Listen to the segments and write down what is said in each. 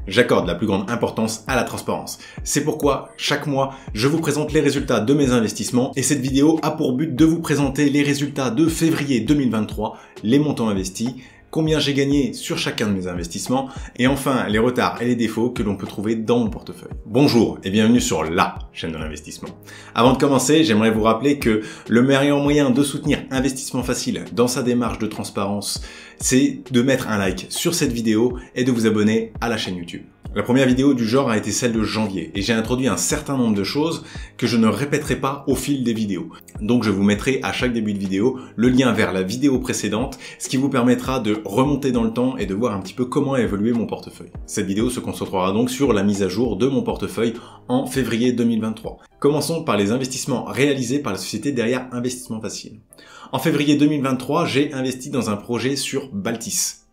J'accorde la plus grande importance à la transparence. C'est pourquoi, chaque mois, je vous présente les résultats de mes investissements et cette vidéo a pour but de vous présenter les résultats de février 2023, les montants investis, combien j'ai gagné sur chacun de mes investissements et enfin les retards et les défauts que l'on peut trouver dans mon portefeuille. Bonjour et bienvenue sur la chaîne de l'investissement. Avant de commencer, j'aimerais vous rappeler que le meilleur moyen de soutenir Investissement Facile dans sa démarche de transparence, c'est de mettre un like sur cette vidéo et de vous abonner à la chaîne YouTube. La première vidéo du genre a été celle de janvier et j'ai introduit un certain nombre de choses que je ne répéterai pas au fil des vidéos. Donc je vous mettrai à chaque début de vidéo le lien vers la vidéo précédente, ce qui vous permettra de remonter dans le temps et de voir un petit peu comment a évolué mon portefeuille. Cette vidéo se concentrera donc sur la mise à jour de mon portefeuille en février 2023. Commençons par les investissements réalisés par la société derrière Investissement Facile. En février 2023, j'ai investi dans un projet sur Baltis,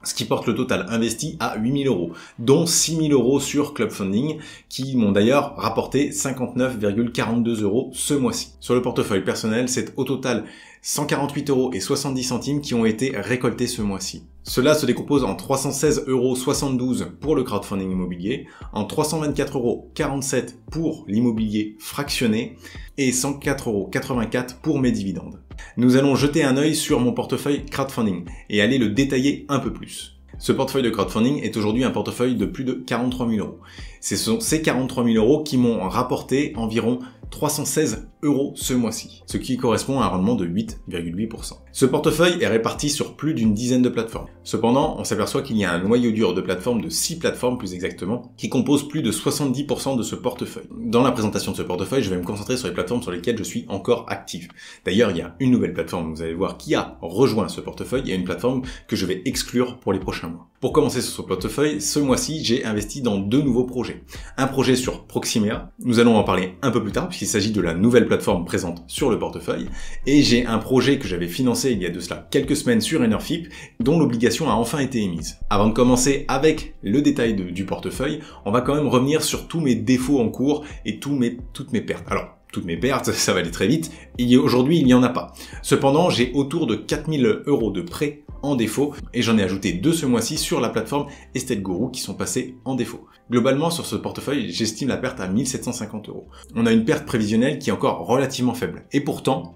ce qui porte le total investi à 8 000 €, dont 6 000 € sur Club Funding, qui m'ont d'ailleurs rapporté 59,42 € ce mois-ci. Sur le portefeuille personnel, c'est au total 148,70 € qui ont été récoltés ce mois-ci. Cela se décompose en 316,72 € pour le crowdfunding immobilier, en 324,47 € pour l'immobilier fractionné et 104,84 € pour mes dividendes. Nous allons jeter un œil sur mon portefeuille crowdfunding et aller le détailler un peu plus. Ce portefeuille de crowdfunding est aujourd'hui un portefeuille de plus de 43 000 €. Ce sont ces 43 000 € qui m'ont rapporté environ 316 € ce mois-ci, ce qui correspond à un rendement de 8,8%. Ce portefeuille est réparti sur plus d'une dizaine de plateformes. Cependant, on s'aperçoit qu'il y a un noyau dur de plateformes, de 6 plateformes plus exactement, qui composent plus de 70% de ce portefeuille. Dans la présentation de ce portefeuille, je vais me concentrer sur les plateformes sur lesquelles je suis encore actif. D'ailleurs, il y a une nouvelle plateforme, vous allez voir, qui a rejoint ce portefeuille et une plateforme que je vais exclure pour les prochains mois. Pour commencer sur ce portefeuille, ce mois-ci, j'ai investi dans 2 nouveaux projets. Un projet sur Proximea, nous allons en parler un peu plus tard puisqu'il s'agit de la nouvelle plateforme présente sur le portefeuille, et j'ai un projet que j'avais financé il y a de cela quelques semaines sur Enerflip, dont l'obligation a enfin été émise. Avant de commencer avec le détail du portefeuille, on va quand même revenir sur tous mes défauts en cours et toutes mes pertes. Alors, toutes mes pertes, ça va aller très vite, aujourd'hui il n'y en a pas. Cependant, j'ai autour de 4 000 € de prêts en défaut et j'en ai ajouté 2 ce mois-ci sur la plateforme Estate Guru qui sont passés en défaut. Globalement, sur ce portefeuille, j'estime la perte à 1 750 €. On a une perte prévisionnelle qui est encore relativement faible. Et pourtant,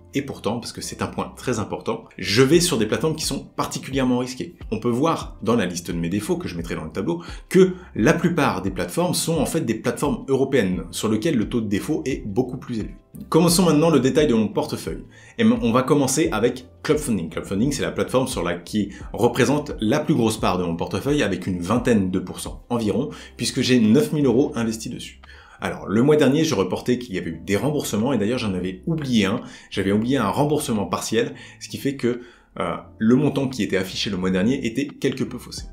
parce que c'est un point très important, je vais sur des plateformes qui sont particulièrement risquées. On peut voir dans la liste de mes défauts que je mettrai dans le tableau que la plupart des plateformes sont en fait des plateformes européennes sur lesquelles le taux de défaut est beaucoup plus élevé. Commençons maintenant le détail de mon portefeuille. Et on va commencer avec Club Funding. Club Funding, c'est la plateforme qui représente la plus grosse part de mon portefeuille avec une vingtaine de pourcents environ, puisque j'ai 9 000 € investis dessus. Alors, le mois dernier, je reportais qu'il y avait eu des remboursements et d'ailleurs j'en avais oublié un. J'avais oublié un remboursement partiel, ce qui fait que le montant qui était affiché le mois dernier était quelque peu faussé.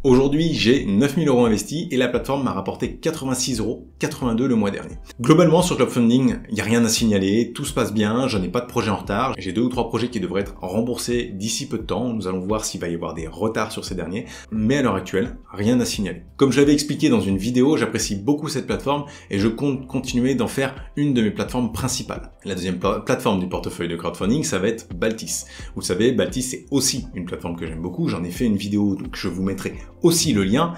Aujourd'hui, j'ai 9 000 € investis et la plateforme m'a rapporté 86,82 € le mois dernier. Globalement, sur Club Funding, il n'y a rien à signaler, tout se passe bien, je n'ai pas de projet en retard. J'ai 2 ou 3 projets qui devraient être remboursés d'ici peu de temps. Nous allons voir s'il va y avoir des retards sur ces derniers. Mais à l'heure actuelle, rien à signaler. Comme je l'avais expliqué dans une vidéo, j'apprécie beaucoup cette plateforme et je compte continuer d'en faire une de mes plateformes principales. La deuxième plateforme du portefeuille de crowdfunding, ça va être Baltis. Vous savez, Baltis, c'est aussi une plateforme que j'aime beaucoup. J'en ai fait une vidéo que je vous mettrai aussi le lien,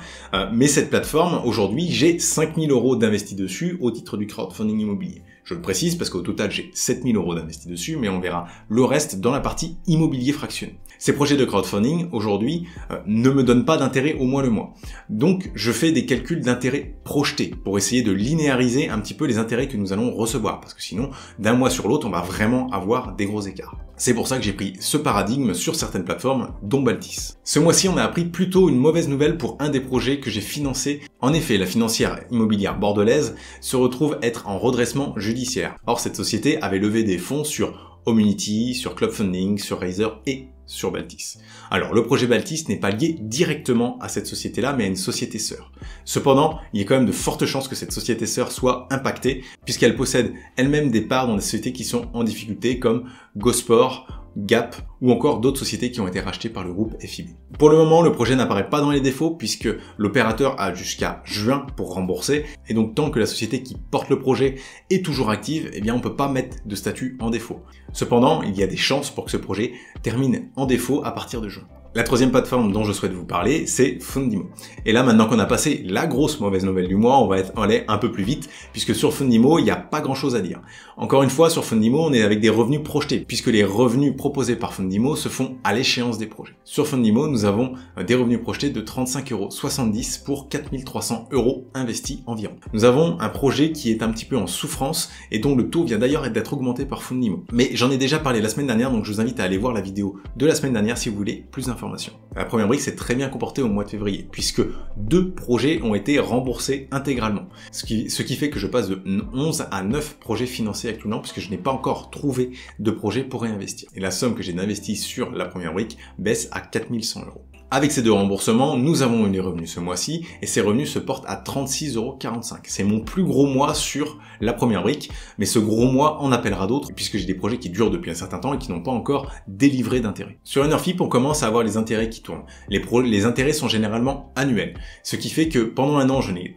mais cette plateforme, aujourd'hui, j'ai 5 000 € d'investis dessus au titre du crowdfunding immobilier. Je le précise parce qu'au total, j'ai 7 000 € d'investis dessus, mais on verra le reste dans la partie immobilier fractionné. Ces projets de crowdfunding, aujourd'hui, ne me donnent pas d'intérêt au mois le mois. Donc, je fais des calculs d'intérêt projetés pour essayer de linéariser un petit peu les intérêts que nous allons recevoir, parce que sinon, d'un mois sur l'autre, on va vraiment avoir des gros écarts. C'est pour ça que j'ai pris ce paradigme sur certaines plateformes, dont Baltis. Ce mois-ci, on a appris plutôt une mauvaise nouvelle pour un des projets que j'ai financé. En effet, la financière immobilière bordelaise se retrouve être en redressement judiciaire. Or, cette société avait levé des fonds sur Homunity, sur Club Funding, sur Raiser et sur Baltis. Alors, le projet Baltis n'est pas lié directement à cette société-là, mais à une société sœur. Cependant, il y a quand même de fortes chances que cette société sœur soit impactée, puisqu'elle possède elle-même des parts dans des sociétés qui sont en difficulté, comme Gosport, Gap ou encore d'autres sociétés qui ont été rachetées par le groupe FIB. Pour le moment, le projet n'apparaît pas dans les défauts puisque l'opérateur a jusqu'à juin pour rembourser et donc tant que la société qui porte le projet est toujours active, eh bien on peut pas mettre de statut en défaut. Cependant, il y a des chances pour que ce projet termine en défaut à partir de juin. La troisième plateforme dont je souhaite vous parler, c'est Fundimo. Et là, maintenant qu'on a passé la grosse mauvaise nouvelle du mois, on va aller un peu plus vite, puisque sur Fundimo, il n'y a pas grand chose à dire. Encore une fois, sur Fundimo, on est avec des revenus projetés, puisque les revenus proposés par Fundimo se font à l'échéance des projets. Sur Fundimo, nous avons des revenus projetés de 35,70 € pour 4300 € investis environ. Nous avons un projet qui est un petit peu en souffrance et dont le taux vient d'ailleurs d'être augmenté par Fundimo. Mais j'en ai déjà parlé la semaine dernière, donc je vous invite à aller voir la vidéo de la semaine dernière si vous voulez plus d'informations. La première brique s'est très bien comportée au mois de février, puisque 2 projets ont été remboursés intégralement. Ce qui fait que je passe de 11 à 9 projets financés actuellement, puisque je n'ai pas encore trouvé de projet pour réinvestir. Et la somme que j'ai d'investi sur la première brique baisse à 4100 €. Avec ces 2 remboursements, nous avons eu des revenus ce mois-ci, et ces revenus se portent à 36,45 €. C'est mon plus gros mois sur la première brique, mais ce gros mois en appellera d'autres, puisque j'ai des projets qui durent depuis un certain temps et qui n'ont pas encore délivré d'intérêt. Sur Enerfip, on commence à avoir les intérêts qui tournent. Les intérêts sont généralement annuels, ce qui fait que pendant un an, je n'ai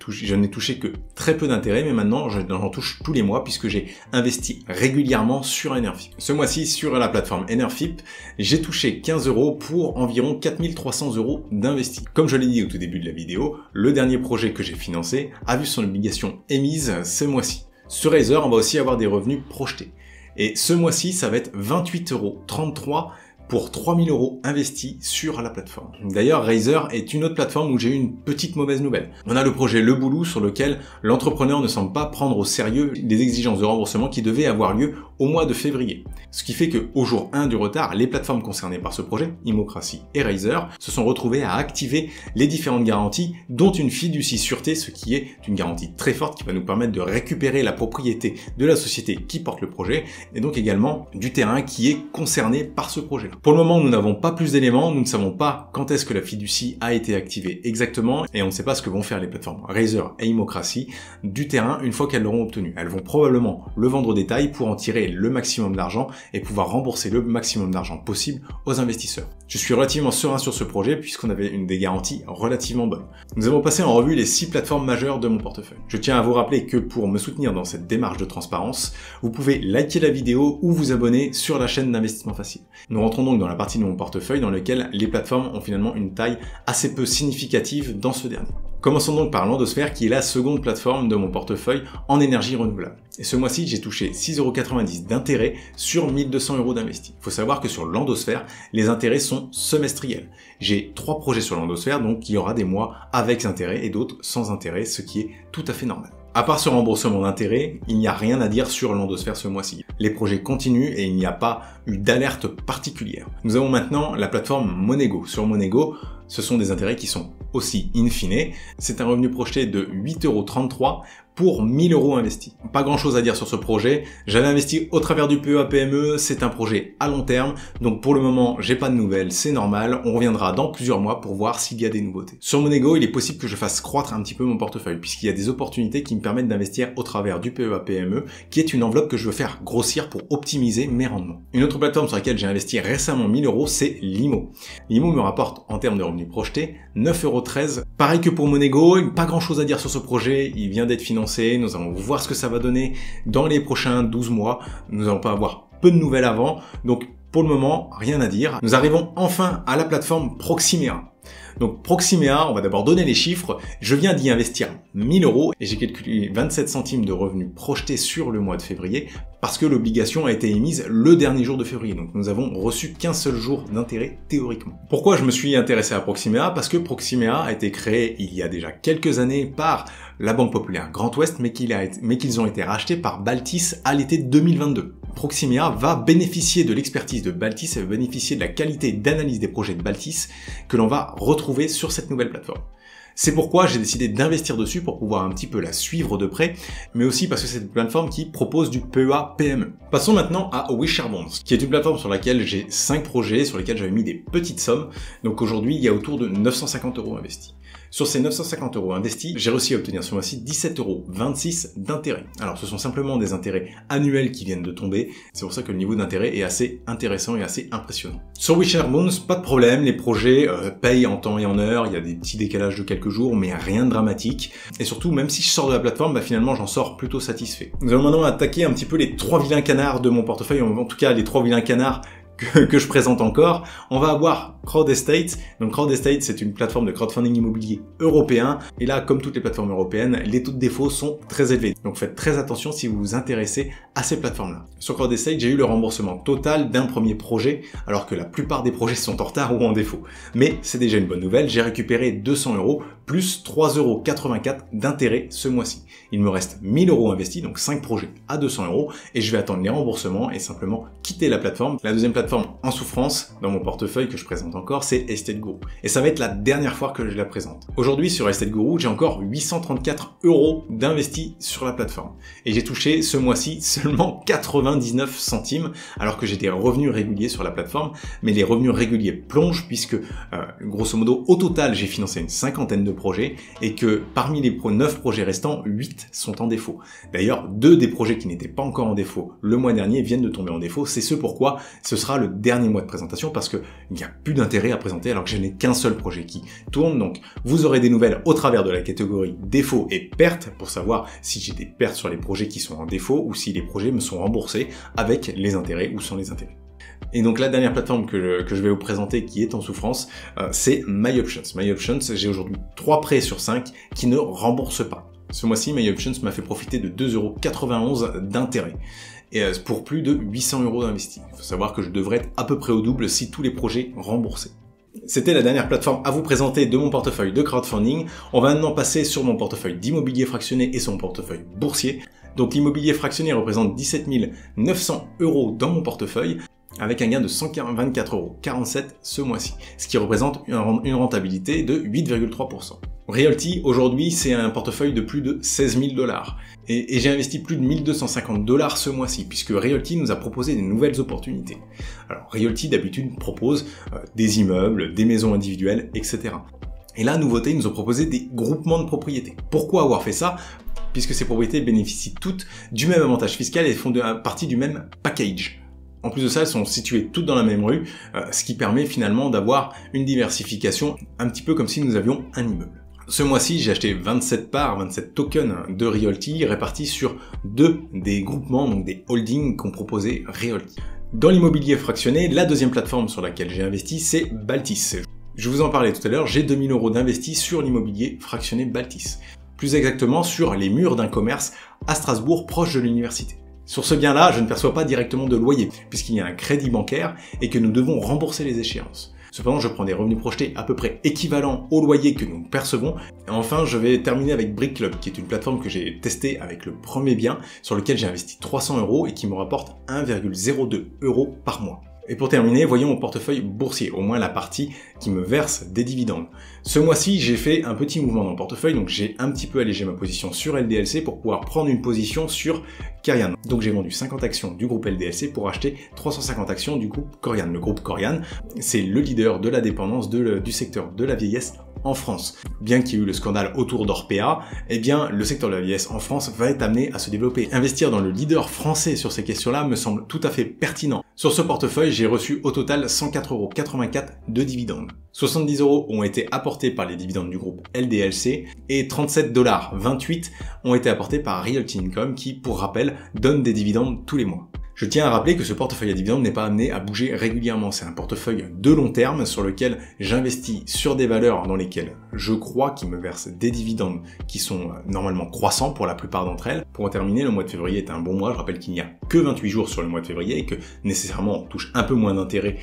touché que très peu d'intérêts, mais maintenant, j'en touche tous les mois, puisque j'ai investi régulièrement sur Enerfip. Ce mois-ci, sur la plateforme Enerfip, j'ai touché 15 € pour environ 4300 € d'investis. Comme je l'ai dit au tout début de la vidéo, le dernier projet que j'ai financé a vu son obligation émise ce mois-ci. Sur Razer, on va aussi avoir des revenus projetés. Et ce mois-ci, ça va être 28,33 € pour 3000 € investis sur la plateforme. D'ailleurs, Razer est une autre plateforme où j'ai eu une petite mauvaise nouvelle. On a le projet Le Boulou sur lequel l'entrepreneur ne semble pas prendre au sérieux les exigences de remboursement qui devaient avoir lieu au mois de février. Ce qui fait qu'au jour 1 du retard, les plateformes concernées par ce projet, Immocracy et Razer, se sont retrouvées à activer les différentes garanties, dont une fiducie sûreté, ce qui est une garantie très forte qui va nous permettre de récupérer la propriété de la société qui porte le projet, et donc également du terrain qui est concerné par ce projet-là. Pour le moment, nous n'avons pas plus d'éléments, nous ne savons pas quand est-ce que la fiducie a été activée exactement, et on ne sait pas ce que vont faire les plateformes Razer et Immocracy du terrain une fois qu'elles l'auront obtenu. Elles vont probablement le vendre au détail pour en tirer le maximum d'argent et pouvoir rembourser le maximum d'argent possible aux investisseurs. Je suis relativement serein sur ce projet puisqu'on avait des garanties relativement bonnes. Nous avons passé en revue les 6 plateformes majeures de mon portefeuille. Je tiens à vous rappeler que pour me soutenir dans cette démarche de transparence, vous pouvez liker la vidéo ou vous abonner sur la chaîne d'Investissement Facile. Nous rentrons donc dans la partie de mon portefeuille dans laquelle les plateformes ont finalement une taille assez peu significative dans ce dernier. Commençons donc par Landosphère qui est la seconde plateforme de mon portefeuille en énergie renouvelable. Et ce mois-ci, j'ai touché 6,90 € d'intérêt sur 1200 € d'investis. Il faut savoir que sur Landosphère, les intérêts sont semestriels. J'ai 3 projets sur Landosphère, donc il y aura des mois avec intérêt et d'autres sans intérêt, ce qui est tout à fait normal. À part ce remboursement d'intérêt, il n'y a rien à dire sur Landosphère ce mois-ci. Les projets continuent et il n'y a pas eu d'alerte particulière. Nous avons maintenant la plateforme Monego. Sur Monego, ce sont des intérêts qui sont aussi in fine. C'est un revenu projeté de 8,33 € pour 1000 € investis. Pas grand chose à dire sur ce projet. J'avais investi au travers du PEA-PME, c'est un projet à long terme, donc pour le moment j'ai pas de nouvelles, c'est normal, on reviendra dans plusieurs mois pour voir s'il y a des nouveautés. Sur Monego, il est possible que je fasse croître un petit peu mon portefeuille, puisqu'il y a des opportunités qui me permettent d'investir au travers du PEA-PME, qui est une enveloppe que je veux faire grossir pour optimiser mes rendements. Une autre plateforme sur laquelle j'ai investi récemment 1000 €, c'est Limo. Limo me rapporte en termes de revenus projetés 9,13 €. Pareil que pour Monego, pas grand chose à dire sur ce projet, il vient d'être financé. Nous allons voir ce que ça va donner dans les prochains 12 mois. Nous n'allons pas avoir peu de nouvelles avant. Donc, pour le moment, rien à dire. Nous arrivons enfin à la plateforme Proximea. Donc Proximea, on va d'abord donner les chiffres. Je viens d'y investir 1000 € et j'ai calculé 27 centimes de revenus projetés sur le mois de février parce que l'obligation a été émise le dernier jour de février. Donc nous avons reçu qu'un seul jour d'intérêt théoriquement. Pourquoi je me suis intéressé à Proximea? Parce que Proximea a été créé il y a déjà quelques années par la Banque Populaire Grand Ouest, mais qu'ils ont été rachetés par Baltis à l'été 2022. Proximea va bénéficier de l'expertise de Baltis et va bénéficier de la qualité d'analyse des projets de Baltis que l'on va retrouver sur cette nouvelle plateforme. C'est pourquoi j'ai décidé d'investir dessus pour pouvoir un petit peu la suivre de près, mais aussi parce que c'est une plateforme qui propose du PEA-PME. Passons maintenant à Wisharebonds, qui est une plateforme sur laquelle j'ai 5 projets, sur lesquels j'avais mis des petites sommes. Donc aujourd'hui, il y a autour de 950 € investis. Sur ces 950 € investis, j'ai réussi à obtenir ce mois-ci 17,26 € d'intérêt. Alors ce sont simplement des intérêts annuels qui viennent de tomber, c'est pour ça que le niveau d'intérêt est assez intéressant et assez impressionnant. Sur Wisharebonds, pas de problème, les projets payent en temps et en heure, il y a des petits décalages de quelques jours, mais rien de dramatique. Et surtout, même si je sors de la plateforme, finalement j'en sors plutôt satisfait. Nous allons maintenant attaquer un petit peu les 3 vilains canards de mon portefeuille, en tout cas les 3 vilains canards que je présente encore, on va avoir CrowdEstate. Donc CrowdEstate, c'est une plateforme de crowdfunding immobilier européen. Et là, comme toutes les plateformes européennes, les taux de défaut sont très élevés. Donc faites très attention si vous vous intéressez à ces plateformes-là. Sur CrowdEstate, j'ai eu le remboursement total d'un premier projet, alors que la plupart des projets sont en retard ou en défaut. Mais c'est déjà une bonne nouvelle, j'ai récupéré 200 € plus 3,84 € d'intérêt ce mois-ci. Il me reste 1000 € investis, donc 5 projets à 200 €, et je vais attendre les remboursements et simplement quitter la plateforme. La deuxième plateforme en souffrance dans mon portefeuille que je présente encore, c'est Estate Guru. Et ça va être la dernière fois que je la présente. Aujourd'hui sur Estate Guru, j'ai encore 834 € d'investis sur la plateforme. Et j'ai touché ce mois-ci seulement 99 centimes, alors que j'ai des revenus réguliers sur la plateforme, mais les revenus réguliers plongent puisque, grosso modo, au total, j'ai financé une cinquantaine de projets et que parmi les 9 projets restants, 8 sont en défaut. D'ailleurs, 2 des projets qui n'étaient pas encore en défaut le mois dernier viennent de tomber en défaut. C'est ce pourquoi ce sera le dernier mois de présentation parce qu'il n'y a plus d'intérêt à présenter alors que je n'ai qu'un seul projet qui tourne. Donc, vous aurez des nouvelles au travers de la catégorie défaut et pertes pour savoir si j'ai des pertes sur les projets qui sont en défaut ou si les projets me sont remboursés avec les intérêts ou sans les intérêts. Et donc la dernière plateforme que je vais vous présenter qui est en souffrance, c'est MyOptions. MyOptions, j'ai aujourd'hui 3 prêts sur 5 qui ne remboursent pas. Ce mois-ci, MyOptions m'a fait profiter de 2,91 € d'intérêt. Et pour plus de 800 € d'investis. Il faut savoir que je devrais être à peu près au double si tous les projets remboursaient. C'était la dernière plateforme à vous présenter de mon portefeuille de crowdfunding. On va maintenant passer sur mon portefeuille d'immobilier fractionné et sur mon portefeuille boursier. Donc l'immobilier fractionné représente 17 900 € dans mon portefeuille, avec un gain de 124,47 € ce mois-ci, ce qui représente une rentabilité de 8,3%. Realty, aujourd'hui, c'est un portefeuille de plus de 16 000 $. Et j'ai investi plus de 1250 $ ce mois-ci, puisque Realty nous a proposé des nouvelles opportunités. Alors, Realty, d'habitude, propose des immeubles, des maisons individuelles, etc. Et là, nouveauté, ils nous ont proposé des groupements de propriétés. Pourquoi avoir fait ça ? Puisque ces propriétés bénéficient toutes du même avantage fiscal et font partie du même package. En plus de ça, elles sont situées toutes dans la même rue, ce qui permet finalement d'avoir une diversification, un petit peu comme si nous avions un immeuble. Ce mois-ci, j'ai acheté 27 parts, 27 tokens de Realty répartis sur 2 des groupements, donc des holdings qu'ont proposé Realty. Dans l'immobilier fractionné, la deuxième plateforme sur laquelle j'ai investi, c'est Baltis. Je vous en parlais tout à l'heure, j'ai 2000 € d'investis sur l'immobilier fractionné Baltis. Plus exactement sur les murs d'un commerce à Strasbourg, proche de l'université. Sur ce bien-là, je ne perçois pas directement de loyer, puisqu'il y a un crédit bancaire et que nous devons rembourser les échéances. Cependant, je prends des revenus projetés à peu près équivalents au loyer que nous percevons. Et enfin, je vais terminer avec Brick Club, qui est une plateforme que j'ai testée avec le premier bien, sur lequel j'ai investi 300 € et qui me rapporte 1,02 € par mois. Et pour terminer, voyons mon portefeuille boursier, au moins la partie qui me verse des dividendes. Ce mois-ci, j'ai fait un petit mouvement dans le portefeuille, donc j'ai un petit peu allégé ma position sur LDLC pour pouvoir prendre une position sur Korian. Donc j'ai vendu 50 actions du groupe LDLC pour acheter 350 actions du groupe Korian. Le groupe Korian, c'est le leader de la dépendance du secteur de la vieillesse en France. Bien qu'il y ait eu le scandale autour d'Orpea, eh bien, le secteur de la vieillesse en France va être amené à se développer. Investir dans le leader français sur ces questions-là me semble tout à fait pertinent. Sur ce portefeuille, j'ai reçu au total 104,84 € de dividendes. 70 € ont été apportés par les dividendes du groupe LDLC et 37,28 $ ont été apportés par Realty Income qui, pour rappel, donne des dividendes tous les mois. Je tiens à rappeler que ce portefeuille à dividendes n'est pas amené à bouger régulièrement. C'est un portefeuille de long terme sur lequel j'investis sur des valeurs dans lesquelles je crois qui me versent des dividendes qui sont normalement croissants pour la plupart d'entre elles. Pour en terminer, le mois de février est un bon mois. Je rappelle qu'il n'y a que 28 jours sur le mois de février et que nécessairement on touche un peu moins d'intérêt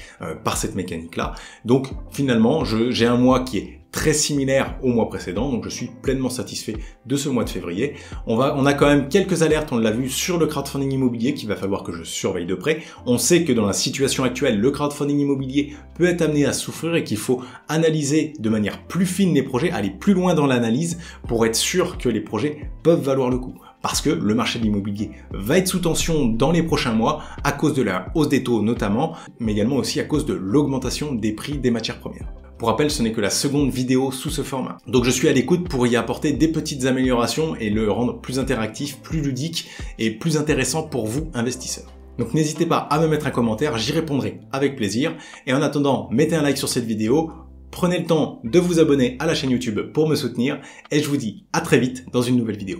par cette mécanique-là. Donc finalement, j'ai un mois qui est très similaire au mois précédent, donc je suis pleinement satisfait de ce mois de février. On a quand même quelques alertes, on l'a vu sur le crowdfunding immobilier qu'il va falloir que je surveille de près. On sait que dans la situation actuelle, le crowdfunding immobilier peut être amené à souffrir et qu'il faut analyser de manière plus fine les projets, aller plus loin dans l'analyse pour être sûr que les projets peuvent valoir le coup. Parce que le marché de l'immobilier va être sous tension dans les prochains mois à cause de la hausse des taux notamment, mais également aussi à cause de l'augmentation des prix des matières premières. Pour rappel, ce n'est que la seconde vidéo sous ce format. Donc je suis à l'écoute pour y apporter des petites améliorations et le rendre plus interactif, plus ludique et plus intéressant pour vous, investisseurs. Donc n'hésitez pas à me mettre un commentaire, j'y répondrai avec plaisir. Et en attendant, mettez un like sur cette vidéo, prenez le temps de vous abonner à la chaîne YouTube pour me soutenir et je vous dis à très vite dans une nouvelle vidéo.